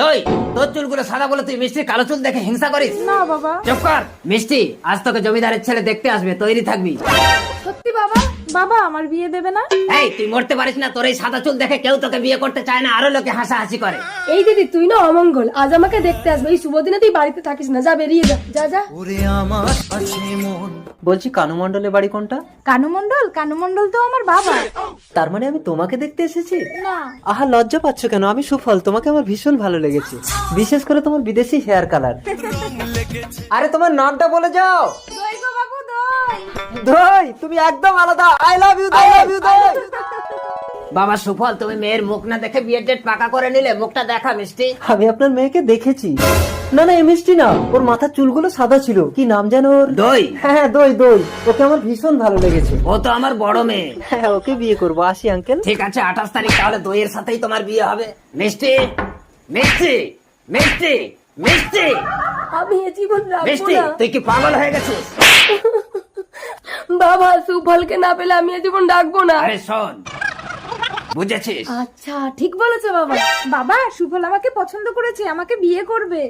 দই, তোর চুলগুলো সাদা বলে তুই মিষ্টির কালো চুল দেখে হিংসা করিস? না বাবা। চুপ কর মিষ্টি, আজ তোকে জমিদারের ছেলে দেখতে আসবে, তৈরি থাকবি। সত্যি বাবা? বাবা আমার বিয়ে দেবে না? এই তুই মরতে পারিস না, তোর এই সাদা চুল দেখে কেউ তোকে বিয়ে করতে চায় না, আরো লোকে হাসাহাসি করে। এই দিদি তুই না অমঙ্গল, আজ আমাকে দেখতে আসবে, এই শুভ দিনে তুই বাড়িতে থাকিস না, যা বেরিয়ে যা, যা যা। বলছি কানু মণ্ডলের বাড়ি কোনটা? কানু মণ্ডল? কানু মণ্ডল তো আমার বাবা। তার মানে আমি তোমাকে দেখতে এসেছি? না। আহা লজ্জা পাচ্ছ কেন? আমি সুফল, তোমাকে আমার ভীষণ ভালো লেগেছে, বিশেষ করে তোমার বিদেশি হেয়ার কালার। আরে তোমার নামটা বলে যাও। দই গো বাবু, দই। দই, তুমি একদম আলাদা। I love you, I love you দই। বাবা সুফল, তুমি মেয়ের মুখ না দেখে বিয়ের ডেট পাকা করে নিলে, মুখটা দেখা মিষ্টি। আমি আপনার মেয়েকে দেখেছি। না না, এই মিষ্টি না, ওর মাথার চুলগুলো সাদা ছিল, কি নাম যেন ওর? দই। হ্যাঁ দই, দই, ওকে আমার ভীষণ ভালো লেগেছে। ও তো আমার বড় মেয়ে। হ্যাঁ ওকে বিয়ে করবো। আসি আঙ্কেল। ঠিক আছে 28 তারিখ, তাহলে দইয়ের সাথেই তোমার বিয়ে হবে। মিষ্টি, মিষ্টি, মিষ্টি, মিষ্টি, আমি এ জীবন রাখবো মিষ্টি, না। তুই কি পাগল হয়ে গেছিস? বাবা সুফলকে না পেলে আমি এ জীবন ডাকবো না। আরে শোন, বুঝেছিস? আচ্ছা ঠিক বলেছে বাবা। বাবা সুফল আমাকে পছন্দ করেছে, আমাকে বিয়ে করবে।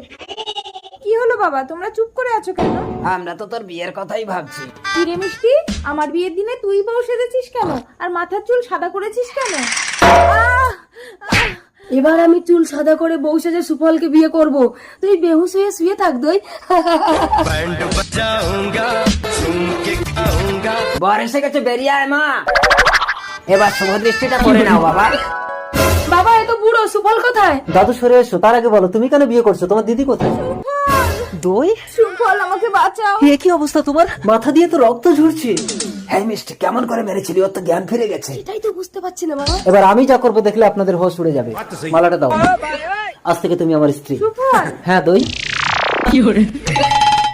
কি হলো বাবা, তোমরা চুপ করে আছো কেন? আমরা তো তোর বিয়ের কথাই ভাবছি। কি রে মিষ্টি, আমার বিয়ের দিনে তুই বউ সেজেছিস কেন, আর মাথার চুল সাদা করেছিস কেন? এবার আমি চুল সাদা করে বউ সেজে সুফলকে বিয়ে করব, তুই বেহুশ হয়ে শুয়ে থাক দই। বর এসে গেছে, বেরিয়ে আয় মা। এবার শুভ দৃষ্টিটা করে নাও বাবা। বাবা এত বুড়ো, সুফল কোথায়? দাদু সরে এসো, তার আগে বলো তুমি কেন বিয়ে করছো? তোমার দিদি কোথায়? দই, সুফল আমাকে বাঁচাও। এ কি অবস্থা তোমার? মাথা দিয়ে তো রক্ত ঝরছে। হ্যাঁ মিষ্টি, কেমন করে মেরেছিলি? ওর তো জ্ঞান ফিরে গেছে। এটাই তো বুঝতে পারছি না বাবা। এবার আমি যা করবো দেখলে আপনাদের হোশ উড়ে যাবে। মালাটা দাও, আজ থেকে তুমি আমার স্ত্রী। সুফল হ্যাঁ দই।